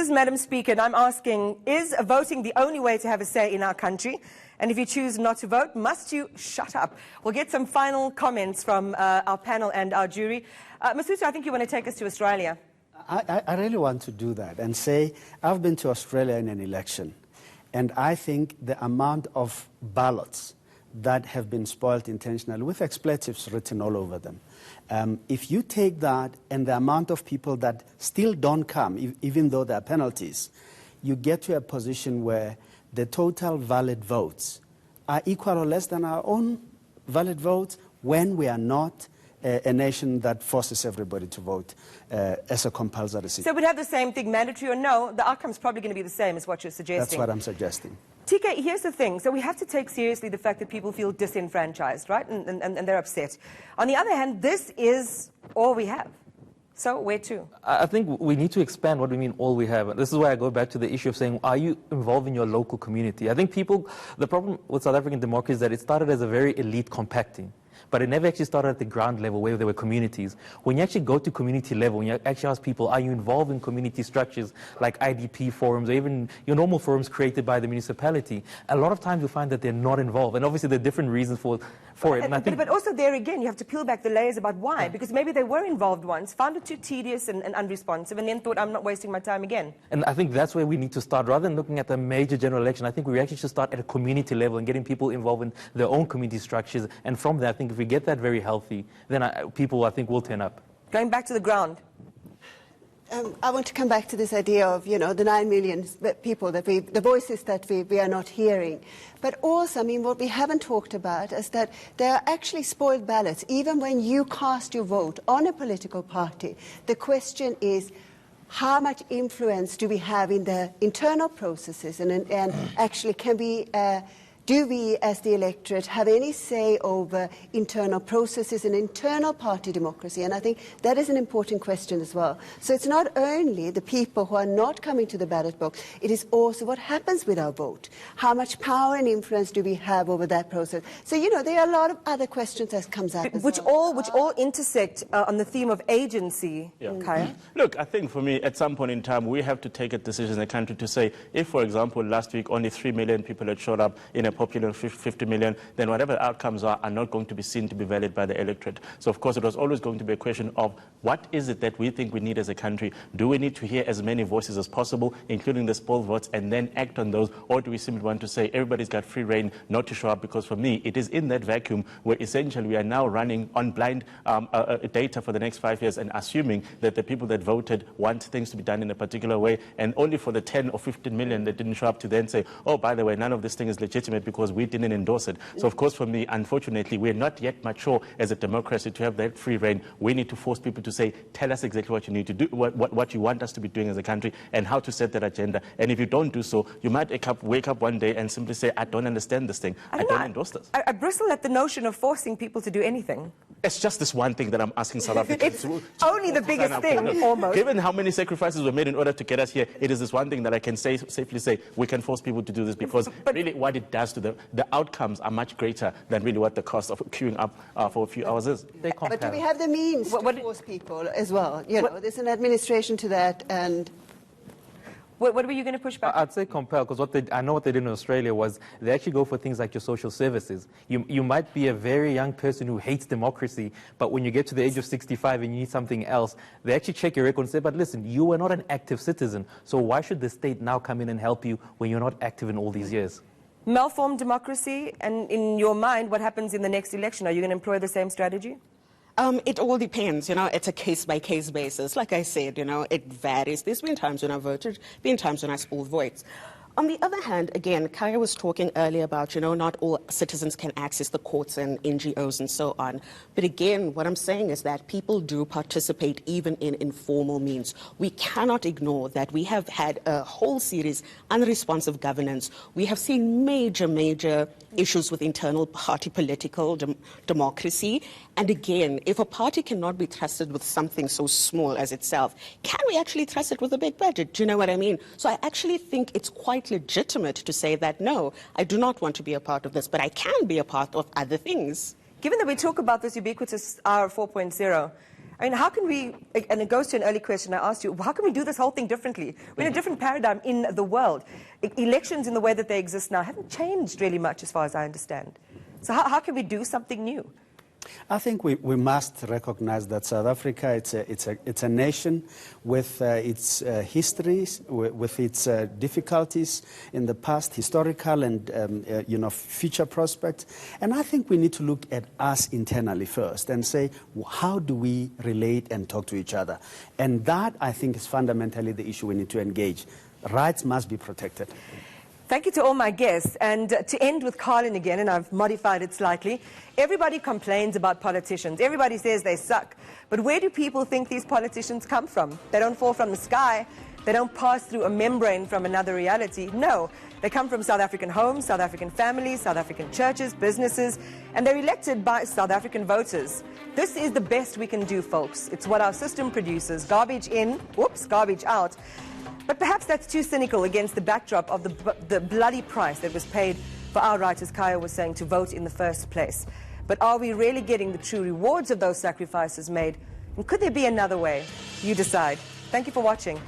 is Madam Speaker, and I'm asking, is voting the only way to have a say in our country? And if you choose not to vote, must you shut up? We'll get some final comments from our panel and our jury. Masutu, I think you want to take us to Australia. I really want to do that and say I've been to Australia in an election, and I think the amount of ballots that have been spoiled intentionally with expletives written all over them. If you take that and the amount of people that still don't come, even though there are penalties, you get to a position where the total valid votes are equal or less than our own valid votes when we are not a nation that forces everybody to vote as a compulsory system. So we'd have the same thing, mandatory or no, the outcome's probably going to be the same as what you're suggesting. That's what I'm suggesting. TK, here's the thing. So we have to take seriously the fact that people feel disenfranchised, right? And they're upset. On the other hand, this is all we have. So where to? I think we need to expand what we mean all we have. This is why I go back to the issue of saying, are you involved in your local community? I think the problem with South African democracy is that it started as a very elite compacting. But it never actually started at the ground level where there were communities. When you actually go to community level, when you actually ask people, are you involved in community structures like IDP forums or even your normal forums created by the municipality, a lot of times you'll find that they're not involved. And obviously there are different reasons for it. And I think, but also there again, you have to peel back the layers about why. Yeah. Because maybe they were involved once, found it too tedious and unresponsive, and then thought, I'm not wasting my time again. And I think that's where we need to start. Rather than looking at the major general election, I think we actually should start at a community level and getting people involved in their own community structures. And from there, I think if we get that very healthy, then people, I think, will turn up. Going back to the ground. I want to come back to this idea of, you know, the 9 million people, the voices that we are not hearing. But also, I mean, what we haven't talked about is that there are actually spoiled ballots. Even when you cast your vote on a political party, the question is, how much influence do we have in the internal processes? And actually, do we, as the electorate, have any say over internal processes and internal party democracy? And I think that is an important question as well. So it's not only the people who are not coming to the ballot box, it is also what happens with our vote. How much power and influence do we have over that process? So, you know, there are a lot of other questions that comes up which all intersect on the theme of agency. Yeah. Okay. Look, I think for me, at some point in time, we have to take a decision in the country to say, if, for example, last week only 3 million people had showed up in a popular 50 million, then whatever outcomes are not going to be seen to be valid by the electorate. So, of course, it was always going to be a question of what is it that we think we need as a country? Do we need to hear as many voices as possible, including the spoiled votes, and then act on those? Or do we simply want to say everybody's got free rein not to show up? Because for me, it is in that vacuum where essentially we are now running on blind data for the next 5 years and assuming that the people that voted want things to be done in a particular way, and only for the 10 or 15 million that didn't show up to then say, oh, by the way, none of this thing is legitimate because we didn't endorse it. So, of course, for me, unfortunately, we're not yet mature as a democracy to have that free rein. We need to force people to say, tell us exactly what you need to do, what you want us to be doing as a country, and how to set that agenda. And if you don't do so, you might wake up one day and simply say, I don't understand this thing. I don't endorse this. I bristle at the notion of forcing people to do anything. It's just this one thing that I'm asking South Africans to only the biggest thing, almost. Given how many sacrifices were made in order to get us here, it is this one thing that I can safely say we can force people to do this, because really what it does to them, the outcomes are much greater than really what the cost of queuing up for a few hours is. But do we have the means to force people as well? You know, there's an administration to that, and... What were you going to push back? I'd say compel, because I know what they did in Australia was they actually go for things like your social services. You might be a very young person who hates democracy, but when you get to the age of 65 and you need something else, they actually check your record and say, but listen, you were not an active citizen, so why should the state now come in and help you when you're not active in all these years? Malformed democracy, and in your mind, what happens in the next election? Are you going to employ the same strategy? It all depends, you know, it's a case-by-case basis. Like I said, you know, it varies. There's been times when I voted, been times when I spoiled votes. On the other hand, again, Kaya was talking earlier about, you know, not all citizens can access the courts and NGOs and so on. But again, what I'm saying is that people do participate even in informal means. We cannot ignore that we have had a whole series unresponsive governance. We have seen major issues with internal party political democracy. And again, if a party cannot be trusted with something so small as itself, can we actually trust it with a big budget? Do you know what I mean? So I actually think it's quite legitimate to say that, no, I do not want to be a part of this, but I can be a part of other things. Given that we talk about this ubiquitous R 4.0, I mean, how can we, and it goes to an early question I asked you, how can we do this whole thing differently? We're in a different paradigm in the world. Elections in the way that they exist now haven't changed really much as far as I understand. So how can we do something new? I think we must recognize that South Africa, it's a nation with its histories, with its difficulties in the past, historical and future prospects. And I think we need to look at us internally first and say, how do we relate and talk to each other? And that, I think, is fundamentally the issue we need to engage. Rights must be protected. Thank you to all my guests. And to end with Carlin again, and I've modified it slightly, everybody complains about politicians. Everybody says they suck. But where do people think these politicians come from? They don't fall from the sky. They don't pass through a membrane from another reality. No, they come from South African homes, South African families, South African churches, businesses, and they're elected by South African voters. This is the best we can do, folks. It's what our system produces. Garbage in, whoops, garbage out. But perhaps that's too cynical against the backdrop of the bloody price that was paid for our right, as Kaya was saying, to vote in the first place. But are we really getting the true rewards of those sacrifices made? And could there be another way? You decide. Thank you for watching.